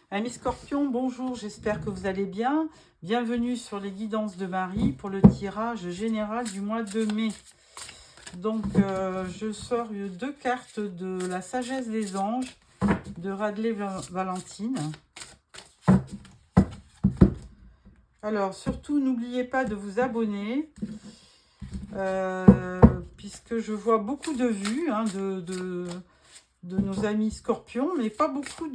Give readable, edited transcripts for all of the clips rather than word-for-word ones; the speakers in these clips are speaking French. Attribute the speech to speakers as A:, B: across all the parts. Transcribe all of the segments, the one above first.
A: Amis Scorpion, bonjour, j'espère que vous allez bien. Bienvenue sur les guidances de Marie pour le tirage général du mois de mai. Donc, je sors deux cartes de la sagesse des anges de Radley Valentine. Alors, surtout, n'oubliez pas de vous abonner, puisque je vois beaucoup de vues de nos amis Scorpions, mais pas beaucoup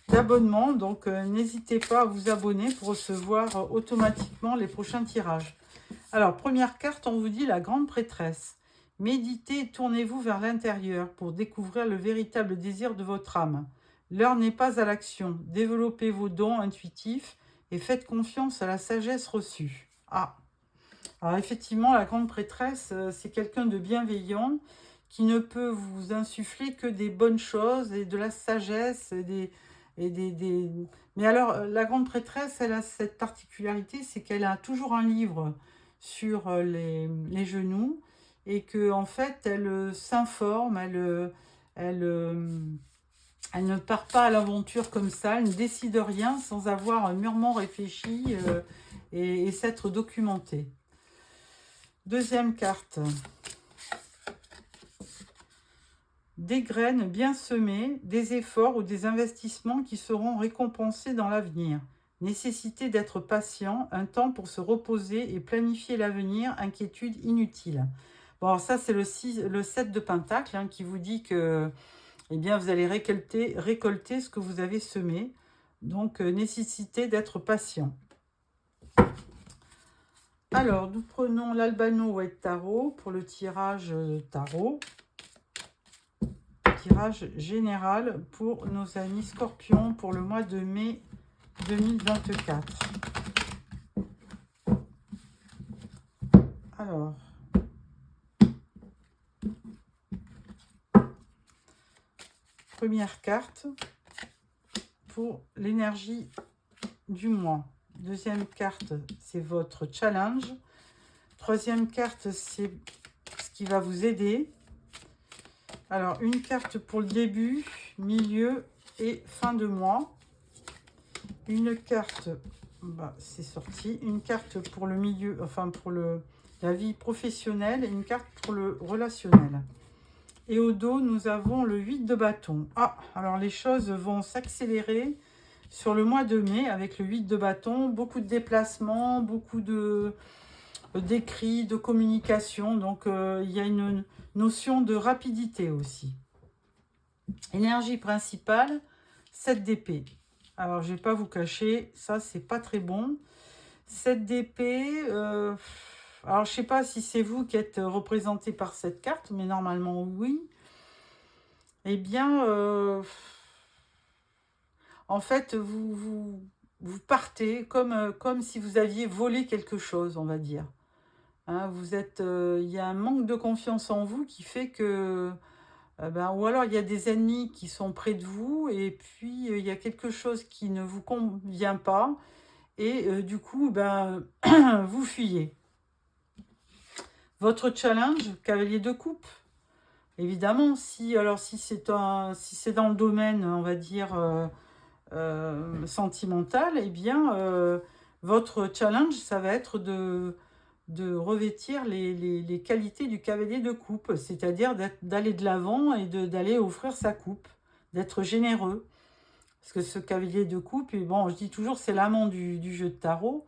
A: d'abonnements, donc n'hésitez pas à vous abonner pour recevoir automatiquement les prochains tirages. Alors, première carte, on vous dit la grande prêtresse. Méditez et tournez-vous vers l'intérieur pour découvrir le véritable désir de votre âme. L'heure n'est pas à l'action. Développez vos dons intuitifs et faites confiance à la sagesse reçue. Ah, alors effectivement, la grande prêtresse, c'est quelqu'un de bienveillant qui ne peut vous insuffler que des bonnes choses et de la sagesse Mais alors, la grande prêtresse, elle a cette particularité, c'est qu'elle a toujours un livre sur les genoux et que en fait, elle s'informe, elle ne part pas à l'aventure comme ça, elle ne décide rien sans avoir mûrement réfléchi et s'être documentée. Deuxième carte. Des graines bien semées, des efforts ou des investissements qui seront récompensés dans l'avenir. Nécessité d'être patient, un temps pour se reposer et planifier l'avenir, inquiétude inutile. Bon, alors ça c'est le 7 de Pentacle qui vous dit que eh bien, vous allez récolter ce que vous avez semé. Donc, nécessité d'être patient. Alors, nous prenons l'Albano White Tarot pour le tirage tarot. Tirage général pour nos amis Scorpions pour le mois de mai 2024. Alors, première carte pour l'énergie du mois. Deuxième carte, c'est votre challenge. Troisième carte, c'est ce qui va vous aider. Alors, une carte pour le début, milieu et fin de mois. Une carte, c'est sorti. Une carte pour le milieu, enfin pour la vie professionnelle et une carte pour le relationnel. Et au dos, nous avons le 8 de bâton. Ah, alors les choses vont s'accélérer sur le mois de mai avec le 8 de bâton. Beaucoup de déplacements, beaucoup d'écrits, de communication. Donc, il y a une notion de rapidité aussi. Énergie principale, 7 d'épée. Alors, je ne vais pas vous cacher, ça, c'est pas très bon. 7 d'épée, alors je ne sais pas si c'est vous qui êtes représenté par cette carte, mais normalement, oui. Eh bien, en fait, vous partez comme si vous aviez volé quelque chose, on va dire. Hein, il y a un manque de confiance en vous qui fait que... ou alors il y a des ennemis qui sont près de vous et puis il y a quelque chose qui ne vous convient pas et du coup, vous fuyez. Votre challenge, cavalier de coupe. Évidemment, si c'est dans le domaine, on va dire, sentimental, eh bien, votre challenge, ça va être de revêtir les qualités du cavalier de coupe, c'est-à-dire d'aller de l'avant et d'aller offrir sa coupe, d'être généreux. Parce que ce cavalier de coupe, et bon, je dis toujours, c'est l'amant du jeu de tarot,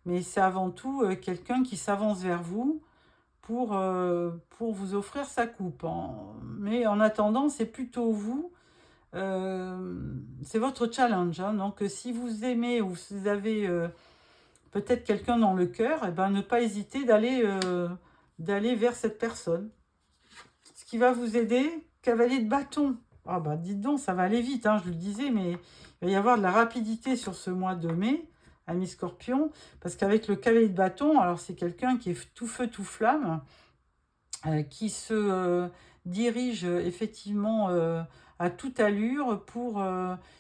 A: mais c'est avant tout quelqu'un qui s'avance vers vous pour vous offrir sa coupe. Mais en attendant, c'est plutôt vous, c'est votre challenge. Donc, si vous aimez ou si vous avez peut-être quelqu'un dans le cœur, eh ben, ne pas hésiter d'aller vers cette personne. Ce qui va vous aider, cavalier de bâton. Ah dites donc, ça va aller vite, je le disais, mais il va y avoir de la rapidité sur ce mois de mai, amis Scorpion, parce qu'avec le cavalier de bâton, alors c'est quelqu'un qui est tout feu, tout flamme, qui se dirige effectivement à toute allure,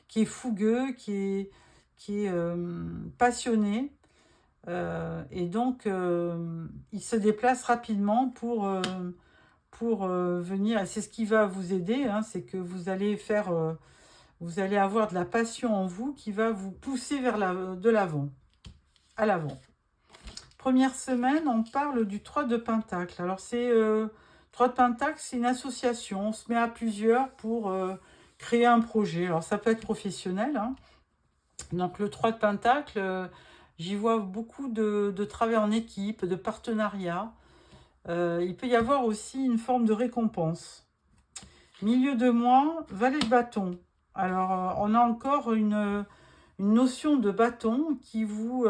A: qui est fougueux, qui est passionné. Et donc, il se déplace rapidement pour venir. Et c'est ce qui va vous aider, c'est que vous allez faire Vous allez avoir de la passion en vous qui va vous pousser vers de l'avant, à l'avant. Première semaine, on parle du 3 de Pentacle. Alors, 3 de Pentacle, c'est une association. On se met à plusieurs pour créer un projet. Alors, ça peut être professionnel, hein. Donc, le 3 de Pentacle, j'y vois beaucoup de travail en équipe, de partenariat. Il peut y avoir aussi une forme de récompense. Milieu de mois, valet de bâton. Alors, on a encore une notion de bâton qui vous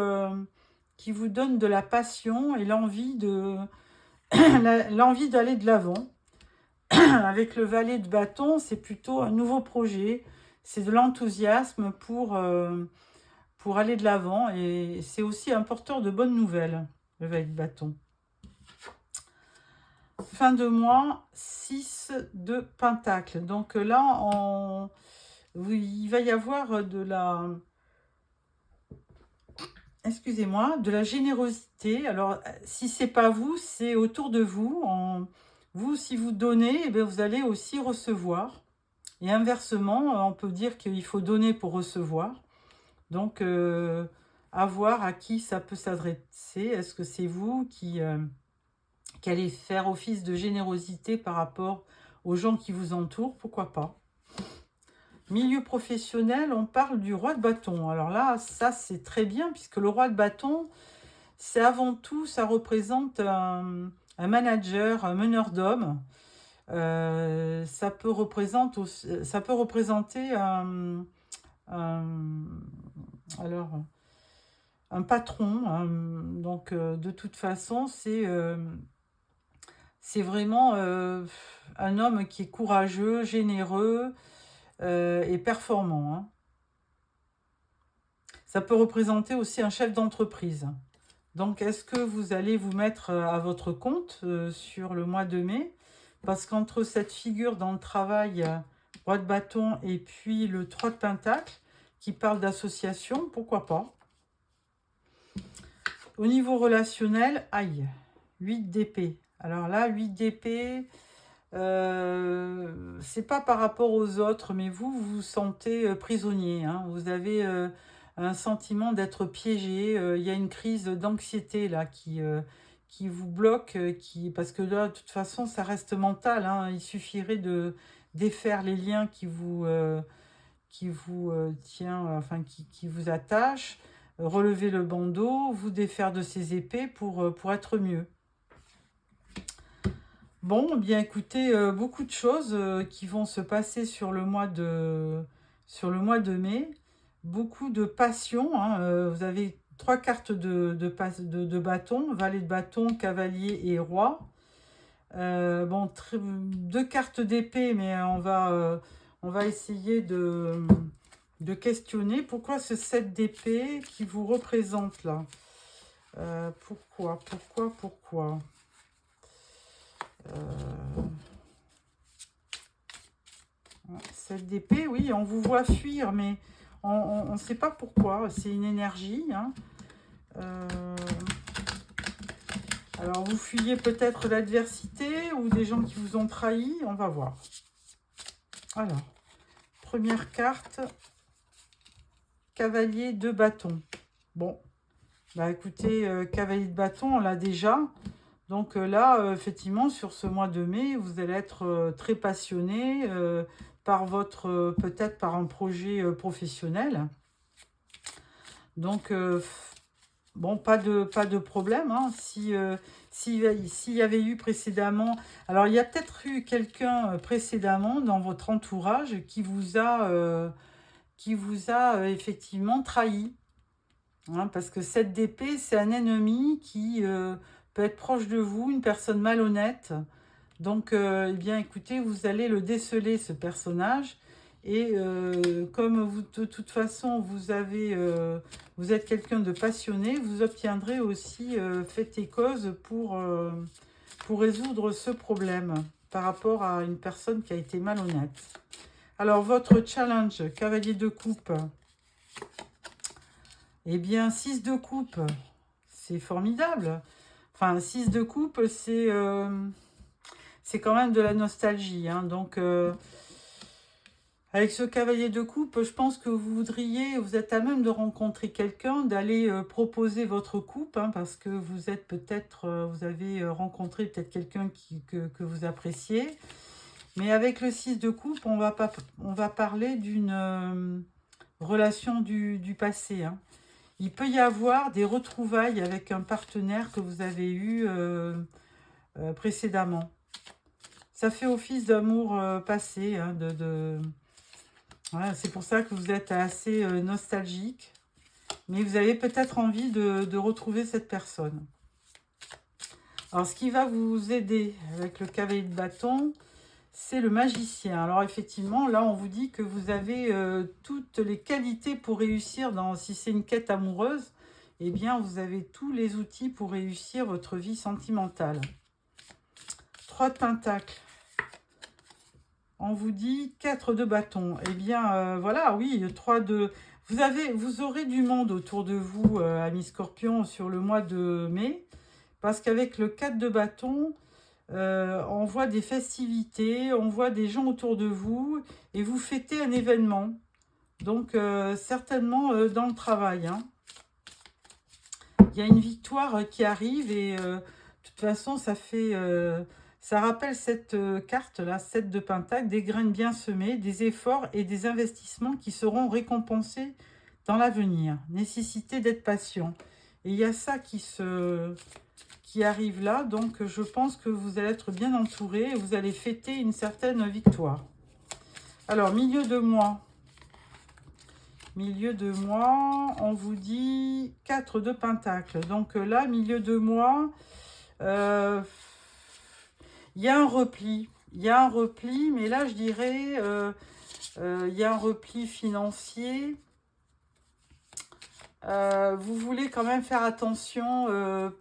A: donne de la passion et l'envie l'envie d'aller de l'avant. Avec le valet de bâton, c'est plutôt un nouveau projet. C'est de l'enthousiasme pour aller de l'avant. Et c'est aussi un porteur de bonnes nouvelles, le valet de bâton. Fin de mois, 6 de Pentacle. Donc là, il va y avoir de la... Excusez-moi, de la générosité. Alors, si c'est pas vous, c'est autour de vous. Vous, si vous donnez, eh bien, vous allez aussi recevoir. Et inversement, on peut dire qu'il faut donner pour recevoir. Donc, à voir à qui ça peut s'adresser. Est-ce que c'est vous qui allez faire office de générosité par rapport aux gens qui vous entourent? Pourquoi pas? Milieu professionnel, on parle du roi de bâton. Alors là, ça c'est très bien, puisque le roi de bâton, c'est avant tout, ça représente un manager, un meneur d'hommes. Ça peut représenter alors, un patron. Donc, de toute façon, c'est vraiment un homme qui est courageux, généreux et performant, hein. Ça peut représenter aussi un chef d'entreprise. Donc, est-ce que vous allez vous mettre à votre compte sur le mois de mai? Parce qu'entre cette figure dans le travail, roi de bâton, et puis le 3 de Pentacle, qui parle d'association, pourquoi pas? Au niveau relationnel, aïe, 8 d'épée. Alors là, 8 d'épée, c'est pas par rapport aux autres, mais vous vous sentez prisonnier, hein. Vous avez un sentiment d'être piégé. Il y a une crise d'anxiété là qui vous bloque, parce que là, de toute façon, ça reste mental, hein. Il suffirait de défaire les liens qui vous attachent, relever le bandeau, vous défaire de ces épées pour être mieux. Bon, bien écoutez, beaucoup de choses qui vont se passer sur le mois de mai. Beaucoup de passion, hein. Vous avez 3 cartes de bâton, valet de bâton, cavalier et roi. Bon, 2 cartes d'épée, mais on va essayer de questionner. Pourquoi ce 7 d'épée qui vous représente là? Pourquoi? Cette d'épée, oui, on vous voit fuir, mais on ne sait pas pourquoi. C'est une énergie, hein. Alors, vous fuyez peut-être l'adversité ou des gens qui vous ont trahi. On va voir. Alors, première carte, cavalier de bâton. Bon, bah écoutez, cavalier de bâton, on l'a déjà. Donc là, effectivement, sur ce mois de mai, vous allez être très passionné par peut-être par un projet professionnel. Donc, bon, pas de problème, hein. S'il y avait eu précédemment... Alors, il y a peut-être eu quelqu'un précédemment dans votre entourage qui vous a effectivement trahi, hein, parce que cette d'épée, c'est un ennemi qui peut être proche de vous, une personne malhonnête. Donc, eh bien, écoutez, vous allez le déceler, ce personnage. Et comme vous, de toute façon, vous êtes quelqu'un de passionné, vous obtiendrez aussi fait et cause pour résoudre ce problème par rapport à une personne qui a été malhonnête. Alors, votre challenge, cavalier de coupe. Eh bien, 6 de coupe, c'est formidable. Enfin, 6 de coupe, c'est quand même de la nostalgie, hein. Donc, Avec ce cavalier de coupe, je pense que vous voudriez, vous êtes à même de rencontrer quelqu'un, d'aller proposer votre coupe, hein, parce que vous êtes peut-être, vous avez rencontré peut-être quelqu'un que vous appréciez. Mais avec le 6 de coupe, on va parler d'une relation du passé, hein. Il peut y avoir des retrouvailles avec un partenaire que vous avez eu précédemment. Ça fait office d'amour passé, hein, voilà, c'est pour ça que vous êtes assez nostalgique. Mais vous avez peut-être envie de retrouver cette personne. Alors, ce qui va vous aider avec le cavalier de bâton, c'est le magicien. Alors, effectivement, là, on vous dit que vous avez toutes les qualités pour réussir si c'est une quête amoureuse, eh bien, vous avez tous les outils pour réussir votre vie sentimentale. 3 de pentacles. On vous dit 4 de bâton. Eh bien, voilà, oui, 3 de... Vous aurez du monde autour de vous, amis Scorpion, sur le mois de mai. Parce qu'avec le 4 de bâton, on voit des festivités, on voit des gens autour de vous. Et vous fêtez un événement. Donc, certainement dans le travail, hein. Il y a une victoire qui arrive et de toute façon, ça fait... ça rappelle cette carte-là, 7 de Pentacle, des graines bien semées, des efforts et des investissements qui seront récompensés dans l'avenir. Nécessité d'être patient. Et il y a ça qui arrive là, donc je pense que vous allez être bien entouré et vous allez fêter une certaine victoire. Alors, milieu de mois. Milieu de mois, on vous dit 4 de Pentacle. Donc là, milieu de mois... il y a un repli, mais là je dirais, il y a un repli financier. Vous voulez quand même faire attention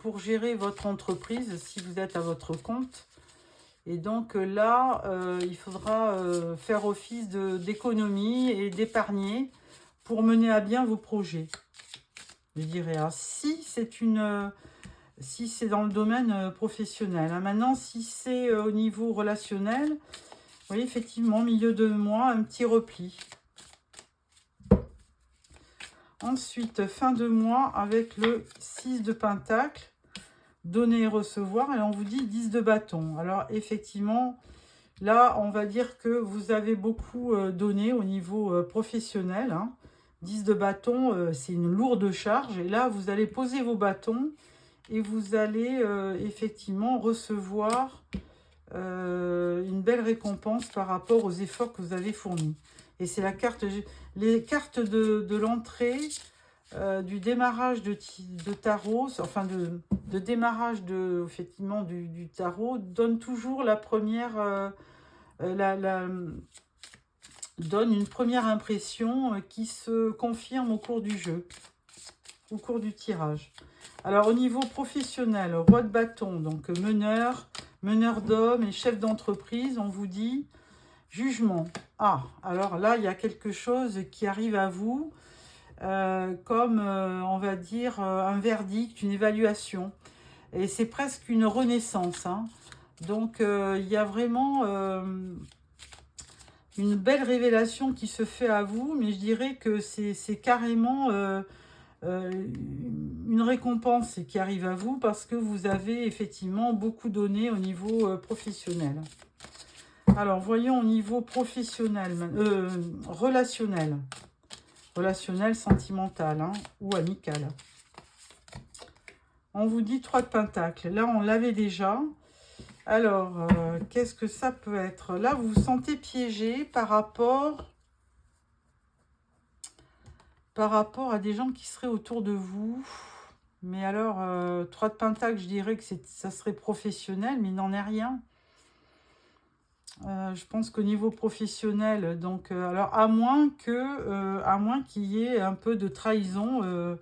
A: pour gérer votre entreprise si vous êtes à votre compte. Et donc là, il faudra faire office d'économie et d'épargner pour mener à bien vos projets. Je dirais, alors, si c'est dans le domaine professionnel. Hein. Maintenant, si c'est au niveau relationnel, vous voyez, effectivement, milieu de mois, un petit repli. Ensuite, fin de mois avec le 6 de Pentacle, donner et recevoir, et on vous dit 10 de bâton. Alors, effectivement, là, on va dire que vous avez beaucoup donné au niveau professionnel. Hein. 10 de bâton, c'est une lourde charge, et là, vous allez poser vos bâtons, et vous allez effectivement recevoir une belle récompense par rapport aux efforts que vous avez fournis. Et c'est la carte, les cartes de l'entrée, du démarrage de tarot, enfin de démarrage effectivement du tarot, donne toujours la première, donne une première impression qui se confirme au cours du jeu, au cours du tirage. Alors, au niveau professionnel, roi de bâton, donc meneur d'hommes et chef d'entreprise, on vous dit jugement. Ah, alors là, il y a quelque chose qui arrive à vous, comme, on va dire, un verdict, une évaluation. Et c'est presque une renaissance. Hein. Donc, il y a vraiment une belle révélation qui se fait à vous, mais je dirais que c'est carrément... une récompense qui arrive à vous parce que vous avez effectivement beaucoup donné au niveau professionnel. Alors, voyons au niveau professionnel, relationnel, sentimental hein, ou amical. On vous dit 3 de Pentacle. Là, on l'avait déjà. Alors, qu'est-ce que ça peut être? Là, vous vous sentez piégé par rapport à des gens qui seraient autour de vous. Mais alors, 3 de Pentacle, je dirais que ça serait professionnel, mais il n'en est rien. Je pense qu'au niveau professionnel, donc, alors à moins qu'il y ait un peu de trahison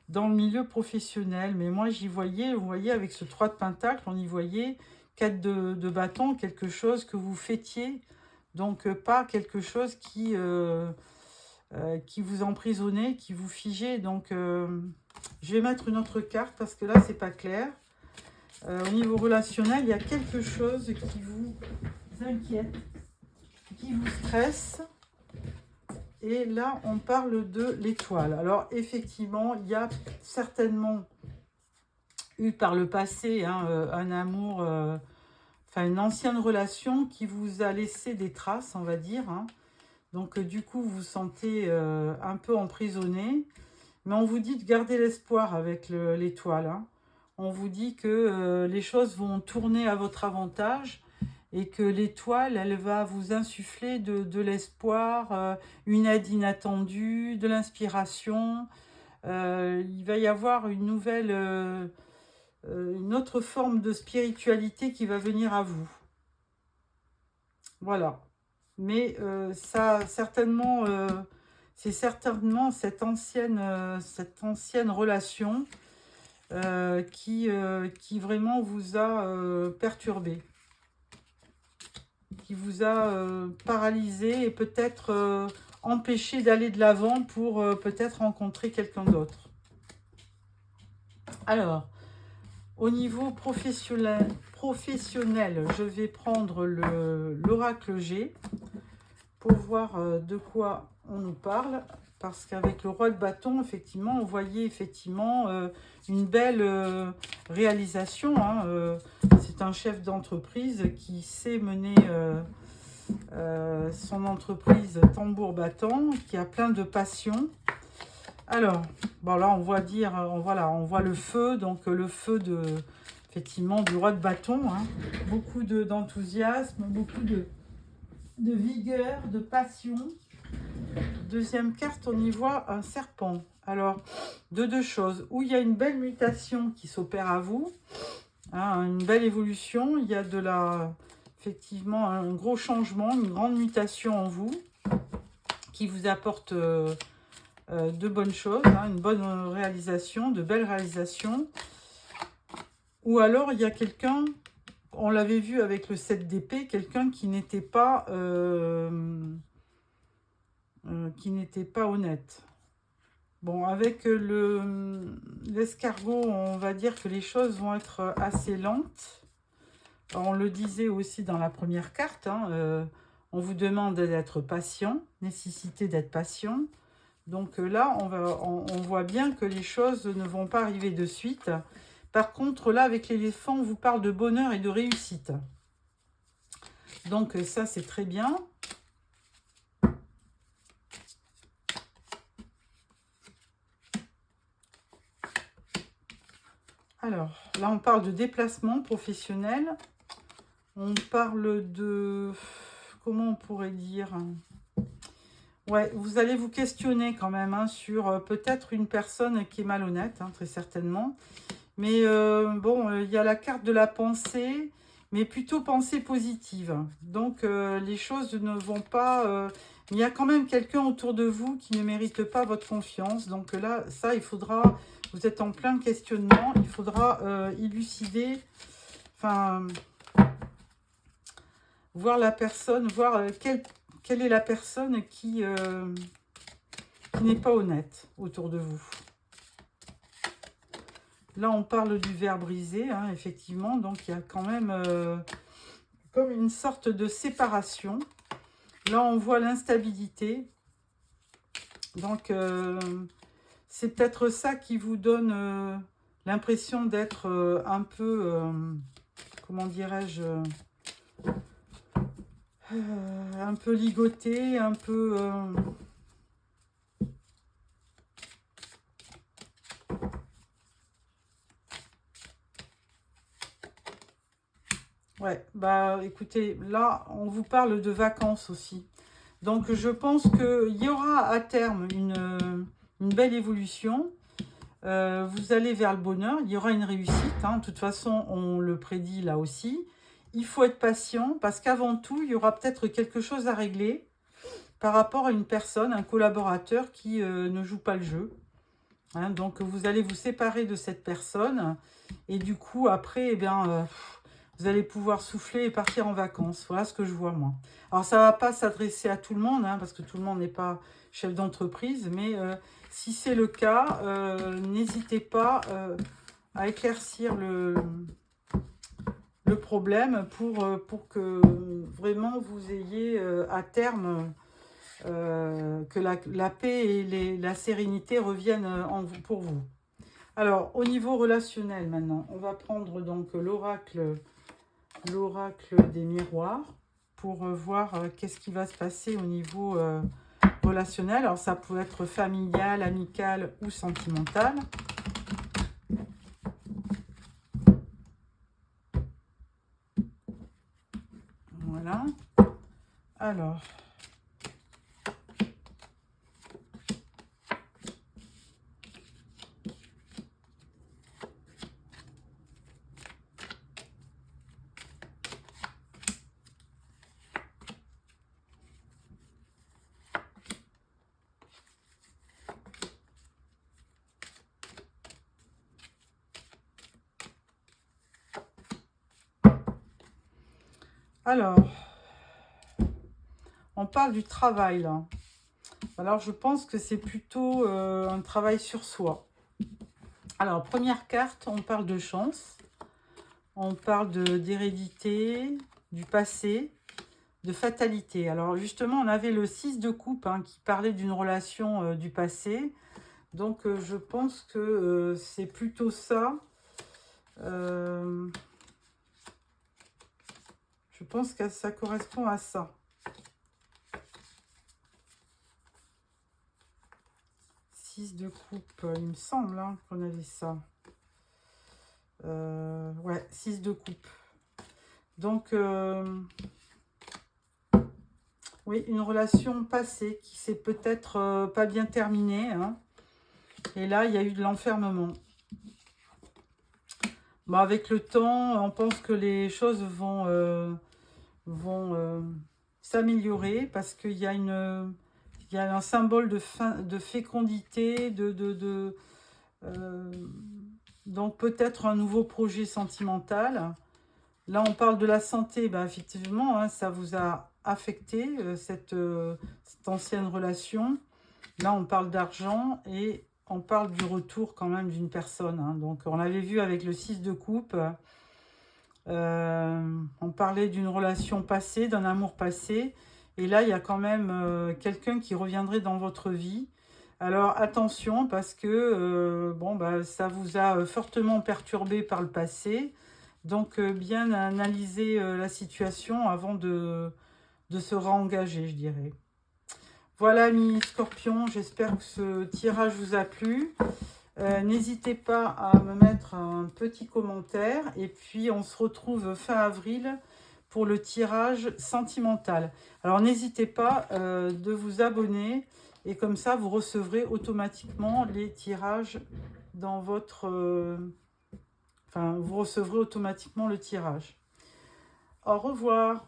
A: dans le milieu professionnel. Mais moi, j'y voyais, vous voyez, avec ce 3 de Pentacle, on y voyait 4 de bâton, quelque chose que vous fêtiez. Donc, pas quelque chose qui vous emprisonnait, qui vous figeait. Donc, je vais mettre une autre carte parce que là, c'est pas clair. Au niveau relationnel, il y a quelque chose qui vous inquiète, qui vous stresse. Et là, on parle de l'étoile. Alors, effectivement, il y a certainement eu par le passé un amour, enfin une ancienne relation qui vous a laissé des traces, on va dire. Donc, du coup, vous vous sentez un peu emprisonné. Mais on vous dit de garder l'espoir avec l'étoile. On vous dit que les choses vont tourner à votre avantage et que l'étoile, elle va vous insuffler de l'espoir, une aide inattendue, de l'inspiration. Il va y avoir une nouvelle, une autre forme de spiritualité qui va venir à vous. Voilà. Mais ça, certainement, c'est certainement cette ancienne relation qui vraiment vous a perturbé, qui vous a paralysé et peut-être empêché d'aller de l'avant pour peut-être rencontrer quelqu'un d'autre. Alors, au niveau professionnel, je vais prendre l'oracle G pour voir de quoi on nous parle. Parce qu'avec le roi de bâton, effectivement, on voyait effectivement une belle réalisation. C'est un chef d'entreprise qui sait mener son entreprise tambour battant, qui a plein de passion. Alors, bon là, on voit le feu, donc le feu effectivement, du roi de bâton. Beaucoup d'enthousiasme, beaucoup de vigueur, de passion. Deuxième carte, on y voit un serpent. Alors, deux choses. Où il y a une belle mutation qui s'opère à vous, une belle évolution. Il y a effectivement un gros changement, une grande mutation en vous qui vous apporte de bonnes choses, une bonne réalisation, de belles réalisations. Ou alors, il y a quelqu'un, on l'avait vu avec le 7 d'épée, quelqu'un qui n'était pas honnête. Bon, avec l'escargot, on va dire que les choses vont être assez lentes. Alors, on le disait aussi dans la première carte, on vous demande d'être patient, nécessité d'être patient. Donc là, on voit bien que les choses ne vont pas arriver de suite. Par contre, là, avec l'éléphant, on vous parle de bonheur et de réussite. Donc ça, c'est très bien. Alors, là, on parle de déplacement professionnel. On parle de... Comment on pourrait dire ? Ouais, vous allez vous questionner quand même sur peut-être une personne qui est malhonnête, très certainement. Mais bon, il y a la carte de la pensée, mais plutôt pensée positive. Donc, les choses ne vont pas... il y a quand même quelqu'un autour de vous qui ne mérite pas votre confiance. Donc là, ça, il faudra... Vous êtes en plein questionnement. Il faudra élucider... Enfin... Voir la personne, voir quelle est la personne qui n'est pas honnête autour de vous. Là, on parle du ver brisé, effectivement. Donc, il y a quand même comme une sorte de séparation. Là, on voit l'instabilité. Donc, c'est peut-être ça qui vous donne l'impression d'être un peu, comment dirais-je, un peu ligoté, un peu... Ouais, bah écoutez, là, on vous parle de vacances aussi. Donc, je pense qu'il y aura à terme une belle évolution. Vous allez vers le bonheur, il y aura une réussite. De toute façon, on le prédit là aussi. Il faut être patient parce qu'avant tout, il y aura peut-être quelque chose à régler par rapport à une personne, un collaborateur qui ne joue pas le jeu. Donc, vous allez vous séparer de cette personne et du coup, après, eh bien, vous allez pouvoir souffler et partir en vacances. Voilà ce que je vois, moi. Alors, ça ne va pas s'adresser à tout le monde, parce que tout le monde n'est pas chef d'entreprise, mais si c'est le cas, n'hésitez pas à éclaircir le problème pour que vraiment vous ayez à terme que la paix et la sérénité reviennent pour vous. Alors, au niveau relationnel maintenant, on va prendre donc l'oracle des miroirs pour voir qu'est-ce qui va se passer au niveau relationnel. Alors, ça peut être familial, amical ou sentimental. Voilà. Alors... Alors, on parle du travail là. Alors, je pense que c'est plutôt un travail sur soi. Alors, première carte, on parle de chance. On parle d'hérédité, du passé, de fatalité. Alors, justement, on avait le 6 de coupe hein, qui parlait d'une relation du passé. Donc, je pense que c'est plutôt ça. Je pense que ça correspond à ça. 6 de coupe, il me semble hein, qu'on avait ça. Ouais, 6 de coupe. Donc, oui, une relation passée qui s'est peut-être pas bien terminée. Hein. Et là, il y a eu de l'enfermement. Bon, avec le temps, on pense que les choses vont s'améliorer parce qu'il y a un symbole de fécondité, donc peut-être un nouveau projet sentimental. Là, on parle de la santé. Ben, effectivement, hein, ça vous a affecté, cette ancienne relation. Là, on parle d'argent et on parle du retour quand même d'une personne. Hein. Donc, on l'avait vu avec le 6 de coupe. On parlait d'une relation passée, d'un amour passé. Et là, il y a quand même quelqu'un qui reviendrait dans votre vie. Alors, attention, parce que ça vous a fortement perturbé par le passé. Donc, bien analyser la situation avant de se réengager, je dirais. Voilà, amis Scorpion, j'espère que ce tirage vous a plu. N'hésitez pas à me mettre un petit commentaire. Et puis, on se retrouve fin avril pour le tirage sentimental. Alors, n'hésitez pas de vous abonner. Et comme ça, vous recevrez automatiquement les tirages dans votre... vous recevrez automatiquement le tirage. Au revoir.